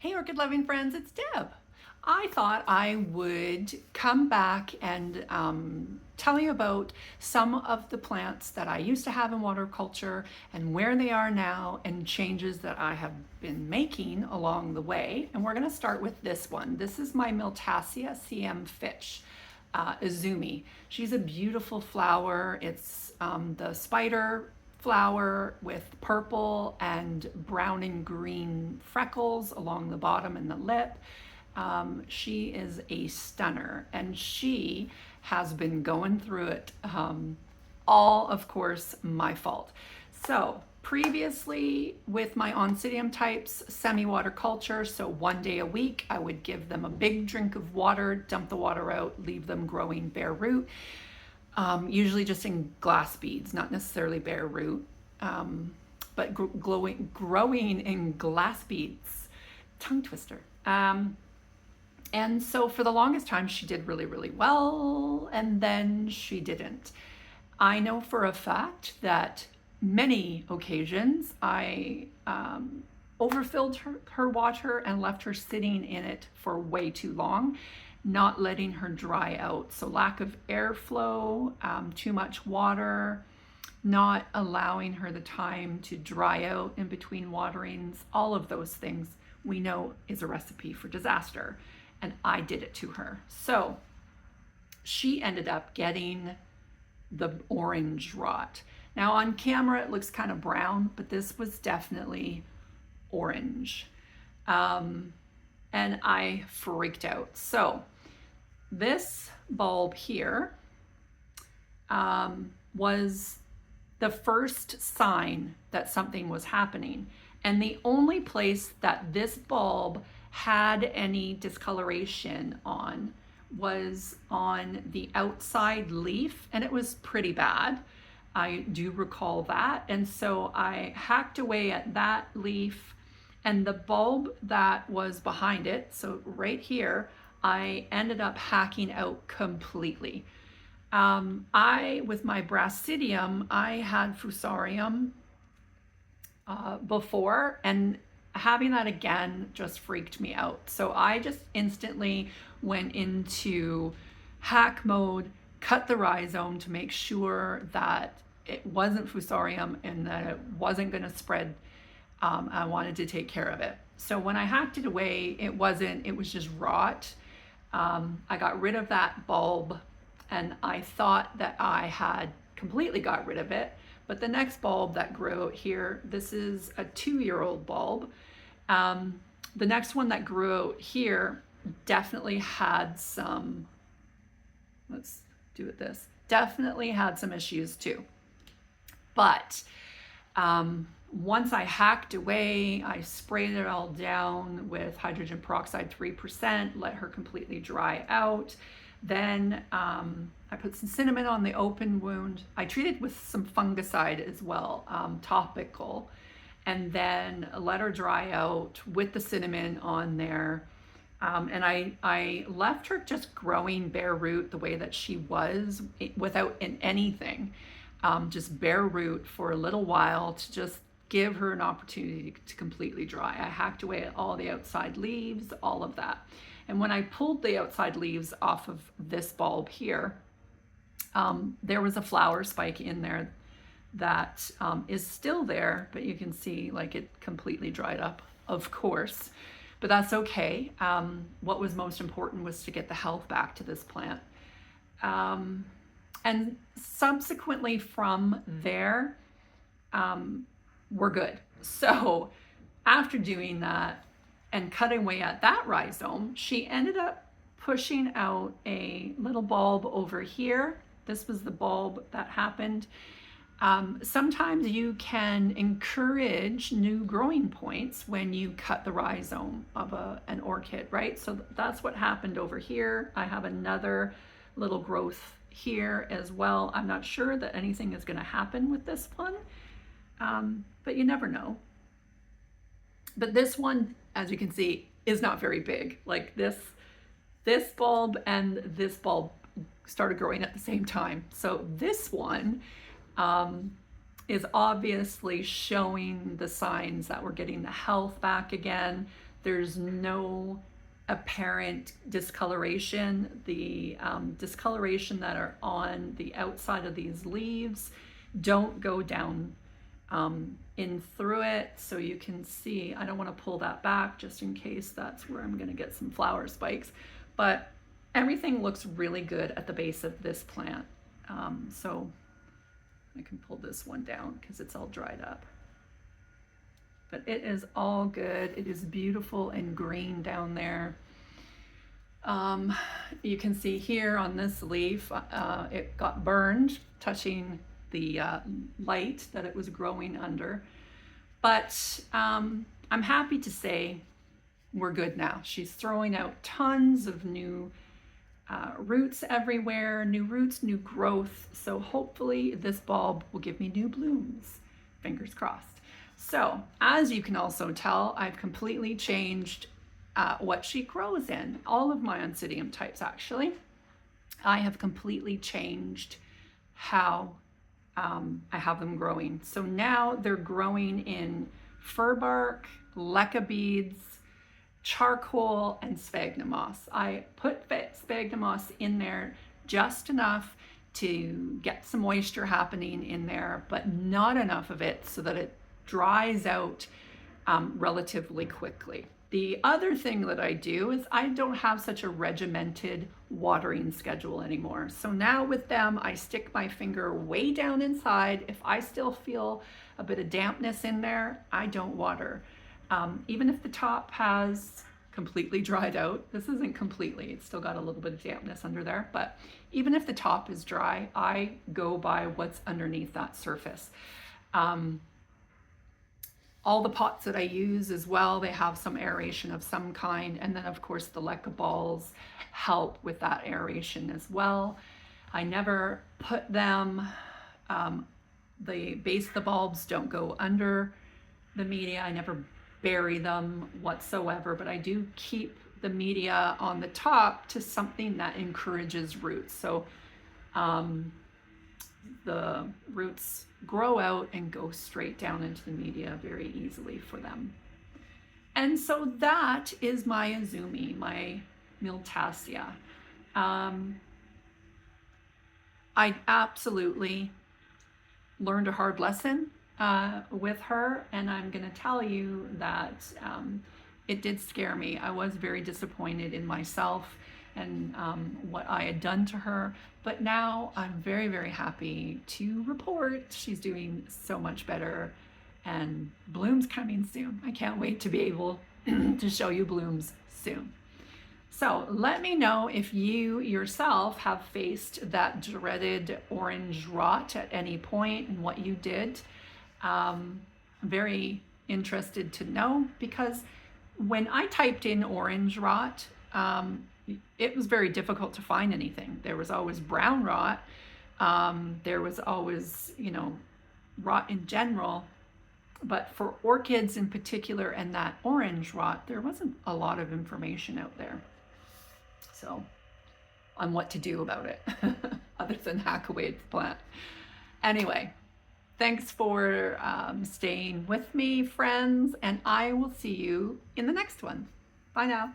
Hey, orchid loving friends, it's Deb. I thought I would come back and tell you about some of the plants that I used to have in water culture and where they are now and changes that I have been making along the way. And we're going to start with this one. This is my Miltassia CM Fitch Izumi. She's a beautiful flower. It's the spider flower with purple and brown and green freckles along the bottom and the lip. She is a stunner, and she has been going through it, all, of course, my fault. So previously with my oncidium types, semi-water culture, so 1 day a week, I would give them a big drink of water, dump the water out, leave them growing bare root. Usually just in glass beads, not necessarily bare root, but growing in glass beads. Tongue twister. And so for the longest time, she did really, really well, and then she didn't. I know for a fact that many occasions I overfilled her water and left her sitting in it for way too long, not letting her dry out. So lack of airflow, too much water, not allowing her the time to dry out in between waterings, all of those things we know is a recipe for disaster. And I did it to her. So she ended up getting the orange rot. Now on camera it looks kind of brown, but this was definitely orange. And I freaked out. So this bulb here was the first sign that something was happening. And the only place that this bulb had any discoloration on was on the outside leaf, and it was pretty bad. I do recall that. And so I hacked away at that leaf, and the bulb that was behind it, so right here, I ended up hacking out completely. With my Brassidium, I had Fusarium before, and having that again just freaked me out. So I just instantly went into hack mode, cut the rhizome to make sure that it wasn't Fusarium and that it wasn't going to spread. I wanted to take care of it. So when I hacked it away, it was just rot. I got rid of that bulb, and I thought that I had completely got rid of it. But the next bulb that grew out here, this is a 2-year-old bulb. The next one that grew out here definitely had some, let's do it this, definitely had some issues too. But once I hacked away, I sprayed it all down with hydrogen peroxide 3%, let her completely dry out. Then I put some cinnamon on the open wound. I treated with some fungicide as well, topical, and then let her dry out with the cinnamon on there. And I left her just growing bare root the way that she was, without anything, just bare root for a little while to just give her an opportunity to completely dry. I hacked away at all the outside leaves, all of that. And when I pulled the outside leaves off of this bulb here, there was a flower spike in there that is still there, but you can see like it completely dried up, of course, but that's okay. What was most important was to get the health back to this plant. And subsequently from there, we're good. So after doing that and cutting away at that rhizome, she ended up pushing out a little bulb over here. This was the bulb that happened. Sometimes you can encourage new growing points when you cut the rhizome of an orchid, right? So that's what happened over here. I have another little growth here as well. I'm not sure that anything is going to happen with this one, but you never know. But this one, as you can see, is not very big. Like this bulb and this bulb started growing at the same time. So this one is obviously showing the signs that we're getting the health back again. There's no apparent discoloration. The discoloration that are on the outside of these leaves don't go down in through it. So you can see, I don't want to pull that back just in case that's where I'm going to get some flower spikes, but everything looks really good at the base of this plant. So I can pull this one down because it's all dried up. But it is all good. It is beautiful and green down there. You can see here on this leaf, it got burned touching the light that it was growing under. But I'm happy to say we're good now. She's throwing out tons of new roots everywhere, new roots, new growth. So hopefully this bulb will give me new blooms. Fingers crossed. So as you can also tell, I've completely changed what she grows in. All of my Oncidium types, actually. I have completely changed how I have them growing. So now they're growing in fir bark, leca beads, charcoal, and sphagnum moss. I put sphagnum moss in there just enough to get some moisture happening in there, but not enough of it so that it dries out relatively quickly. The other thing that I do is I don't have such a regimented watering schedule anymore. So now with them, I stick my finger way down inside. If I still feel a bit of dampness in there, I don't water. Even if the top has completely dried out, this isn't completely, it's still got a little bit of dampness under there, but even if the top is dry, I go by what's underneath that surface. All the pots that I use as well, they have some aeration of some kind. And then of course the leca balls help with that aeration as well. I never put them, the base of the bulbs don't go under the media. I never bury them whatsoever, but I do keep the media on the top to something that encourages roots. So the roots grow out and go straight down into the media very easily for them. And so that is my Izumi, my Miltassia. I absolutely learned a hard lesson with her, and I'm going to tell you that it did scare me. I was very disappointed in myself and what I had done to her, but now I'm very, very happy to report she's doing so much better, and blooms coming soon. I can't wait to be able to show you blooms soon. So let me know if you yourself have faced that dreaded orange rot at any point and what you did. I'm very interested to know, because when I typed in orange rot, it was very difficult to find anything. There was always brown rot. There was always, rot in general. But for orchids in particular and that orange rot, there wasn't a lot of information out there. So on what to do about it, other than hack away at the plant. Anyway, thanks for staying with me, friends, and I will see you in the next one. Bye now.